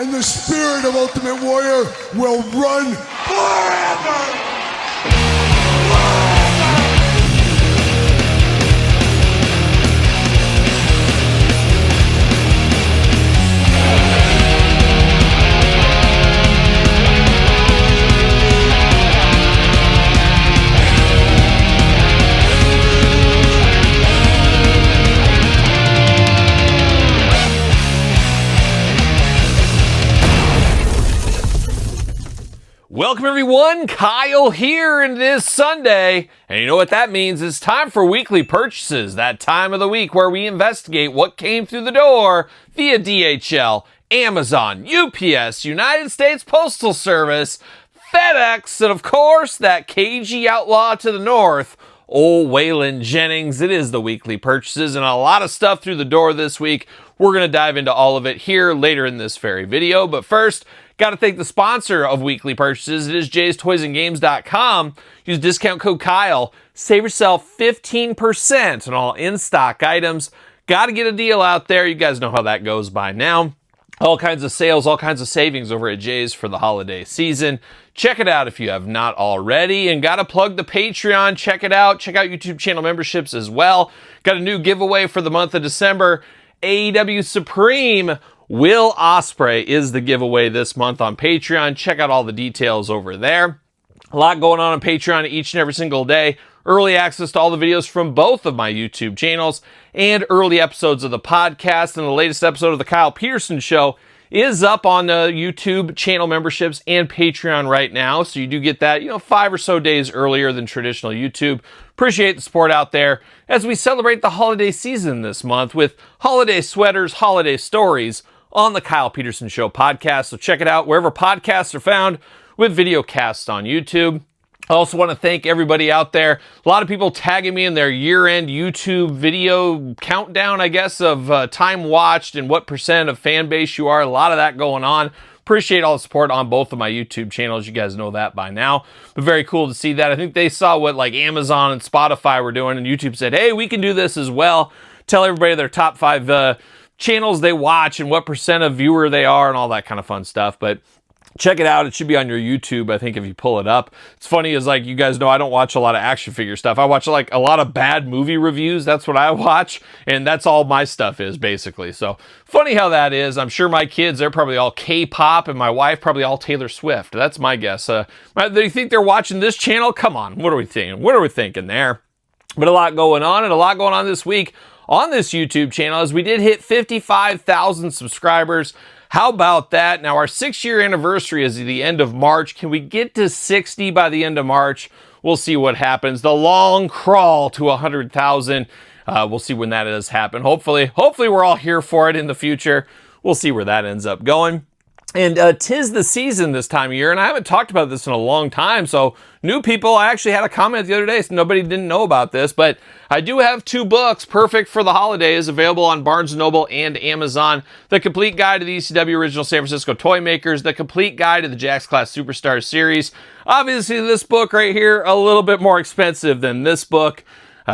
and the spirit of Ultimate Warrior will run forever! Welcome everyone, Kyle here, and it is Sunday, and you know what that means? It's time for weekly purchases, that time of the week where we investigate what came through the door via DHL, Amazon, UPS, United States Postal Service, FedEx, and of course, that cagey outlaw to the north, old Waylon Jennings. It is the weekly purchases and a lot of stuff through the door this week. We're going to dive into all of it here later in this very video, but first, got to thank the sponsor of weekly purchases. It is jaystoysandgames.com. Use discount code Kyle. Save yourself 15% on all in-stock items. Got to get a deal out there. You guys know how that goes by now. All kinds of sales, all kinds of savings over at Jay's for the holiday season. Check it out if you have not already. And got to plug the Patreon. Check it out. Check out YouTube channel memberships as well. Got a new giveaway for the month of December. AEW Supreme Will Ospreay is the giveaway this month on Patreon. Check out all the details over there. A lot going on Patreon each and every single day. Early access to all the videos from both of my YouTube channels and early episodes of the podcast. And the latest episode of The Kyle Peterson Show is up on the YouTube channel memberships and Patreon right now. So you do get that, 5 or so days earlier than traditional YouTube. Appreciate the support out there as we celebrate the holiday season this month with holiday sweaters, holiday stories, on the Kyle Peterson Show podcast. So check it out wherever podcasts are found with video casts on YouTube. I also want to thank everybody out there. A lot of people tagging me in their year-end YouTube video countdown, I guess, of time watched and what percent of fan base you are. A lot of that going on. Appreciate all the support on both of my YouTube channels. You guys know that by now. But very cool to see that. I think they saw what like Amazon and Spotify were doing, and YouTube said, hey, we can do this as well. Tell everybody their top 5 channels they watch and what percent of viewer they are and all that kind of fun stuff. But check it out. It should be on your YouTube, I think, if you pull it up. It's funny is like, you guys know I don't watch a lot of action figure stuff. I watch like a lot of bad movie reviews. That's what I watch. And that's all my stuff is basically. So funny how that is. I'm sure my kids, they're probably all K-pop, and my wife probably all Taylor Swift. That's my guess. Do you think they're watching this channel? Come on. What are we thinking? What are we thinking there? But a lot going on, and a lot going on this week on this YouTube channel as we did hit 55,000 subscribers. How about that? Now, our 6-year anniversary is at the end of March. Can we get to 60 by the end of March? We'll see what happens. The long crawl to 100,000. We'll see when that does happen. Hopefully we're all here for it in the future. We'll see where that ends up going. And 'tis the season this time of year, and I haven't talked about this in a long time, so new people, I actually had a comment the other day, so nobody didn't know about this, but I do have 2 books perfect for the holidays available on Barnes & Noble and Amazon. The Complete Guide to the ECW Original San Francisco Toy Makers, The Complete Guide to the Jakks Class Superstars series. Obviously, this book right here, a little bit more expensive than this book.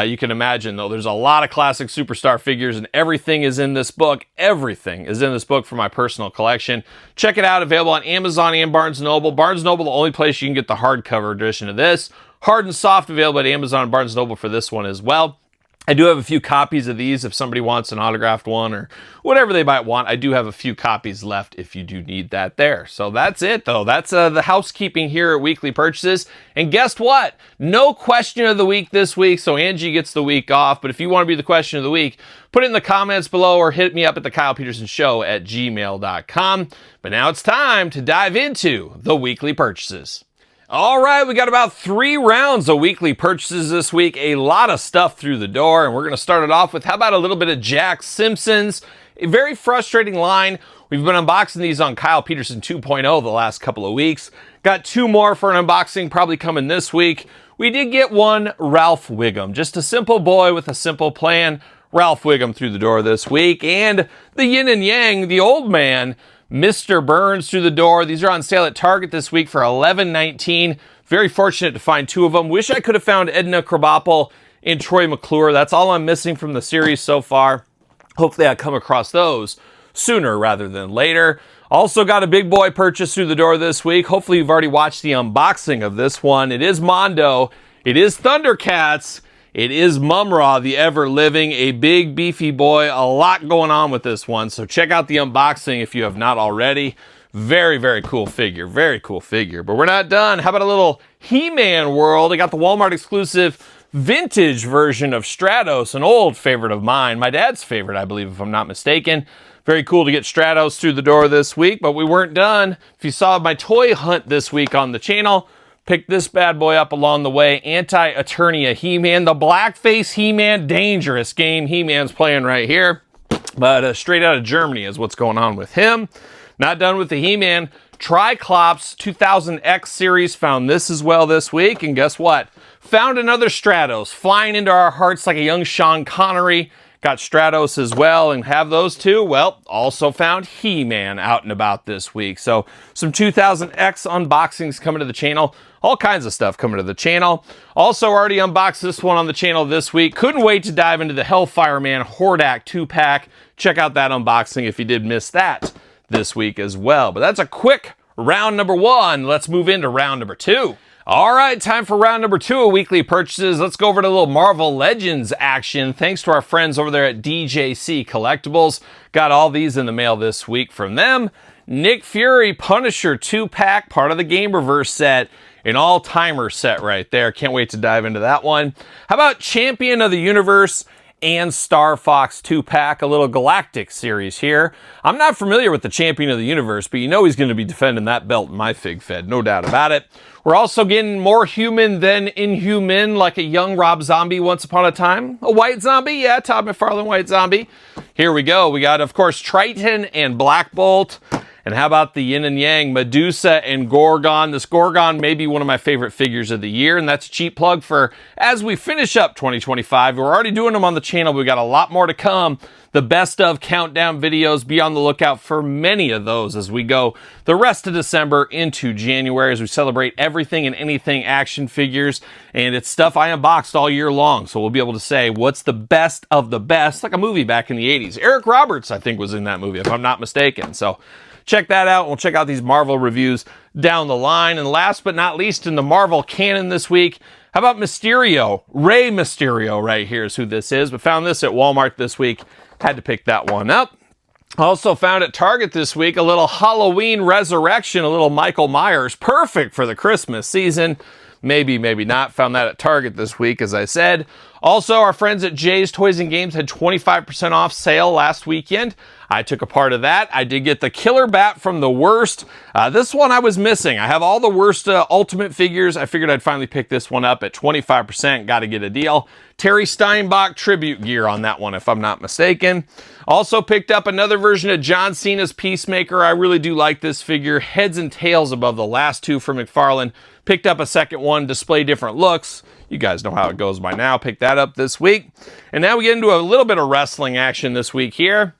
You can imagine, though, there's a lot of classic superstar figures, and everything is in this book. Everything is in this book for my personal collection. Check it out. Available on Amazon and Barnes & Noble. Barnes & Noble, the only place you can get the hardcover edition of this. Hard and soft available at Amazon and Barnes & Noble for this one as well. I do have a few copies of these if somebody wants an autographed one or whatever they might want. I do have a few copies left if you do need that there. So that's it, though. That's the housekeeping here at Weekly Purchases. And guess what? No question of the week this week, so Angie gets the week off. But if you want to be the question of the week, put it in the comments below or hit me up at TheKylePetersonShow@gmail.com. But now it's time to dive into the weekly purchases. All right, we got about 3 rounds of weekly purchases this week. A lot of stuff through the door, and we're going to start it off with, how about a little bit of Jakks Simpsons? A very frustrating line. We've been unboxing these on Kyle Peterson 2.0 the last couple of weeks. Got 2 more for an unboxing probably coming this week. We did get one Ralph Wiggum, just a simple boy with a simple plan. Ralph Wiggum through the door this week, and the yin and yang, the old man, Mr. Burns through the door. These are on sale at Target this week for $11.19. Very fortunate to find 2 of them. Wish I could have found Edna Krabappel and Troy McClure. That's all I'm missing from the series so far. Hopefully I come across those sooner rather than later. Also got a big boy purchase through the door this week. Hopefully you've already watched the unboxing of this one. It is Mondo. It is Thundercats. It is Mumra, the ever-living, a big, beefy boy. A lot going on with this one, so check out the unboxing if you have not already. Very, very cool figure. Very cool figure. But we're not done. How about a little He-Man world? I got the Walmart exclusive vintage version of Stratos, an old favorite of mine. My dad's favorite, I believe, if I'm not mistaken. Very cool to get Stratos through the door this week, but we weren't done. If you saw my toy hunt this week on the channel, picked this bad boy up along the way. Anti-Eternia He-Man, the blackface He-Man, dangerous game He-Man's playing right here. But straight out of Germany is what's going on with him. Not done with the He-Man. Triclops 2000X series found this as well this week. And guess what? Found another Stratos flying into our hearts like a young Sean Connery. Got Stratos as well, and have those two. Well, also found He-Man out and about this week. So some 2000X unboxings coming to the channel. All kinds of stuff coming to the channel. Also already unboxed this one on the channel this week. Couldn't wait to dive into the Hellfire Man Hordak 2-pack. Check out that unboxing if you did miss that this week as well. But that's a quick round number one. Let's move into round number two. All right, time for round number two of weekly purchases. Let's go over to a little Marvel Legends action. Thanks to our friends over there at DJC Collectibles. Got all these in the mail this week from them. Nick Fury Punisher 2-pack, part of the Game Reverse set. An all-timer set right there. Can't wait to dive into that one. How about Champion of the Universe and Star Fox 2-pack, a little Galactic series here. I'm not familiar with the Champion of the Universe, but you know he's going to be defending that belt in my Fig Fed, no doubt about it. We're also getting more human than inhuman, like a young Rob Zombie once upon a time. A white zombie, yeah, Todd McFarlane white zombie. Here we go. We got, of course, Triton and Black Bolt. And how about the yin and yang, Medusa and Gorgon? This Gorgon may be one of my favorite figures of the year, and that's a cheap plug for as we finish up 2025. We're already doing them on the channel. We've got a lot more to come. The best of countdown videos. Be on the lookout for many of those as we go the rest of December into January as we celebrate everything and anything action figures. And it's stuff I unboxed all year long, so we'll be able to say what's the best of the best, like a movie back in the 80s. Eric Roberts, I think, was in that movie, if I'm not mistaken. So check that out. We'll check out these Marvel reviews down the line. And last but not least, in the Marvel canon this week, how about Mysterio? Rey Mysterio right here is who this is. But found this at Walmart this week. Had to pick that one up. Also found at Target this week a little Halloween Resurrection, a little Michael Myers. Perfect for the Christmas season. Maybe, maybe not. Found that at Target this week, as I said. Also, our friends at Jay's Toys and Games had 25% off sale last weekend. I took a part of that. I did get the Killer Bat from the Worst. This one I was missing. I have all the Worst Ultimate figures. I figured I'd finally pick this one up at 25%. Got to get a deal. Terry Steinbach tribute gear on that one, if I'm not mistaken. Also picked up another version of John Cena's Peacemaker. I really do like this figure. Heads and tails above the last two from McFarlane. Picked up a second one, display different looks. You guys know how it goes by now. Picked that up this week. And now we get into a little bit of wrestling action this week here.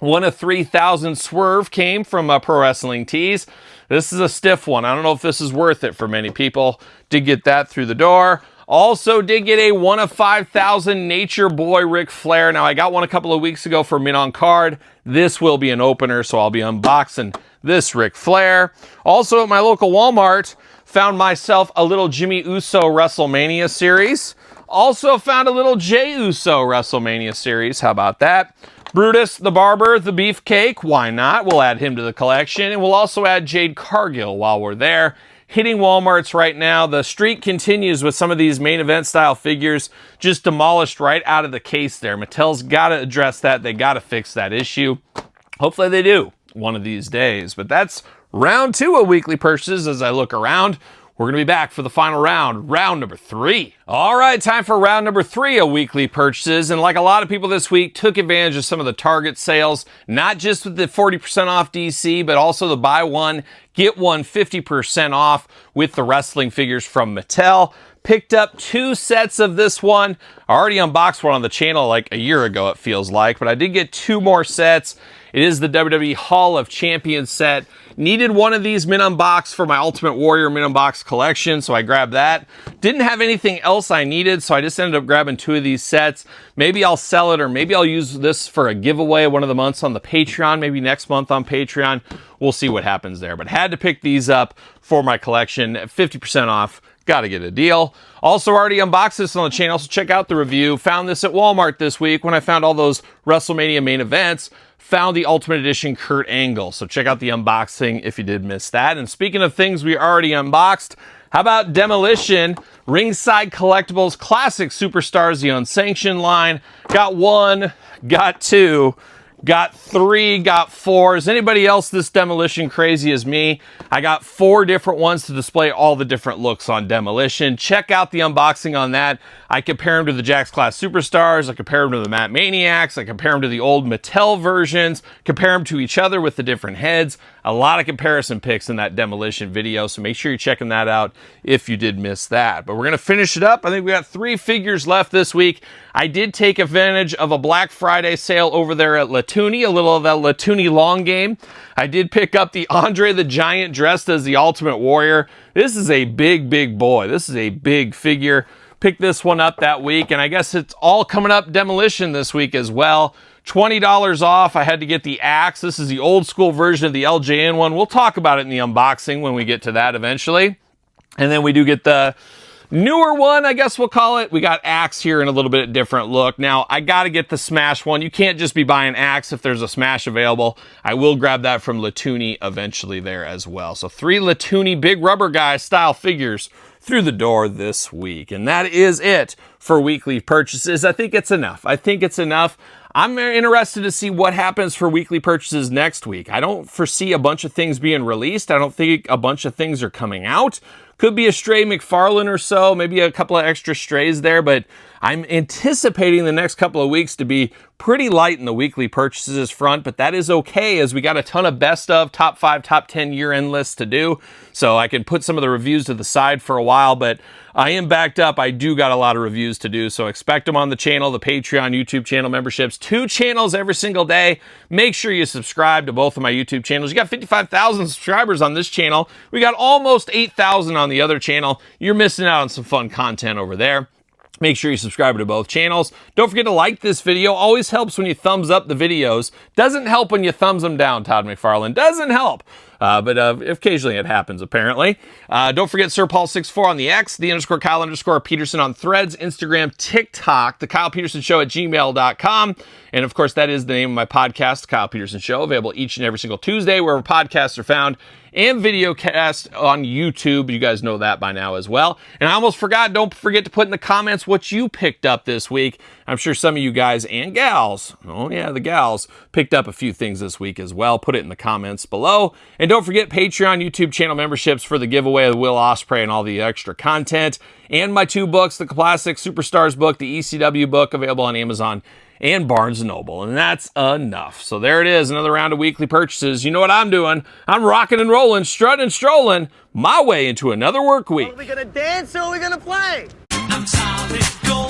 One of 3,000 Swerve came from Pro Wrestling Tees. This is a stiff one. I don't know if this is worth it for many people. Did get that through the door. Also did get a 1 of 5,000 Nature Boy Ric Flair. Now, I got one a couple of weeks ago for Mint on Card. This will be an opener, so I'll be unboxing this Ric Flair. Also at my local Walmart, found myself a little Jimmy Uso WrestleMania series. Also found a little Jey Uso WrestleMania series. How about that? Brutus the Barber, the Beefcake. Why not? We'll add him to the collection. And we'll also add Jade Cargill while we're there. Hitting Walmarts right now. The streak continues with some of these main event style figures just demolished right out of the case there. Mattel's got to address that. They got to fix that issue. Hopefully they do one of these days. But that's round two of weekly purchases as I look around. We're going to be back for the final round, round number 3. All right, time for round number 3 of weekly purchases. And like a lot of people this week, took advantage of some of the Target sales, not just with the 40% off DC, but also the buy one, get one 50% off with the wrestling figures from Mattel. Picked up 2 sets of this one. I already unboxed one on the channel like a year ago, it feels like, but I did get 2 more sets. It is the WWE Hall of Champions set. Needed one of these Mint Unbox for my Ultimate Warrior Mint Unbox collection, so I grabbed that. Didn't have anything else I needed, so I just ended up grabbing 2 of these sets. Maybe I'll sell it, or maybe I'll use this for a giveaway one of the months on the Patreon, maybe next month on Patreon. we'll see what happens there. But had to pick these up for my collection. 50% off. Got to get a deal. Also already unboxed this on the channel, so check out the review. Found this at Walmart this week when I found all those WrestleMania main events. Found the Ultimate Edition Kurt Angle. So check out the unboxing if you did miss that. And speaking of things we already unboxed, how about Demolition, Ringside Collectibles Classic Superstars, the Unsanctioned line. Got 1, got 2, got 3, got 4. Is anybody else this Demolition crazy as me? I got 4 different ones to display all the different looks on Demolition. Check out the unboxing on that. I compare them to the Jakks Class Superstars. I compare them to the Matt Maniacs. I compare them to the old Mattel versions. Compare them to each other with the different heads. A lot of comparison pics in that Demolition video, so make sure you're checking that out if you did miss that. But we're going to finish it up. I think we got 3 figures left this week. I did take advantage of a Black Friday sale over there at Latuni, a little of that Latuni long game. I did pick up the Andre the Giant dressed as the Ultimate Warrior. This is a big, big boy. This is a big figure. Picked this one up that week, and I guess it's all coming up Demolition this week as well. $20 off. I had to get the axe. This is the old school version of the LJN one. We'll talk about it in the unboxing when we get to that eventually. And then we do get the newer one, I guess we'll call it. We got Axe here in a little bit different look. Now, I got to get the Smash one. You can't just be buying Axe if there's a Smash available. I will grab that from Latuni eventually there as well. So 3 Latuni big rubber guy style figures through the door this week. And that is it for weekly purchases. I think it's enough. I'm very interested to see what happens for weekly purchases next week. I don't foresee a bunch of things being released. I don't think a bunch of things are coming out. Could be a stray McFarlane or so, maybe a couple of extra strays there, but I'm anticipating the next couple of weeks to be pretty light in the weekly purchases front, but that is okay as we got a ton of best of, top 5, top 10 year-end lists to do. So I can put some of the reviews to the side for a while, but I am backed up. I do got a lot of reviews to do, so expect them on the channel, the Patreon, YouTube channel memberships, 2 channels every single day. Make sure you subscribe to both of my YouTube channels. You got 55,000 subscribers on this channel. We got almost 8,000 on the other channel. You're missing out on some fun content over there. Make sure you subscribe to both channels. Don't forget to like this video. Always helps when you thumbs up the videos. Doesn't help when you thumbs them down, Todd McFarlane. Doesn't help. But occasionally it happens, apparently. Don't forget Sir Paul64 on the X, _Kyle_Peterson on Threads, Instagram, TikTok, TheKylePetersonShow at gmail.com. And of course, that is the name of my podcast, The Kyle Peterson Show, available each and every single Tuesday, wherever podcasts are found, and videocast on YouTube. You guys know that by now as well. And I almost forgot, don't forget to put in the comments what you picked up this week. I'm sure some of you guys and gals, oh yeah, the gals, picked up a few things this week as well. Put it in the comments below. And don't forget Patreon, YouTube channel memberships for the giveaway of Will Ospreay and all the extra content. And my 2 books, the Classic Superstars book, the ECW book, available on Amazon and Barnes & Noble. And that's enough. So there it is, another round of weekly purchases. You know what I'm doing? I'm rocking and rolling, strutting and strolling my way into another work week. Are we gonna dance or are we gonna play? I'm solid gold.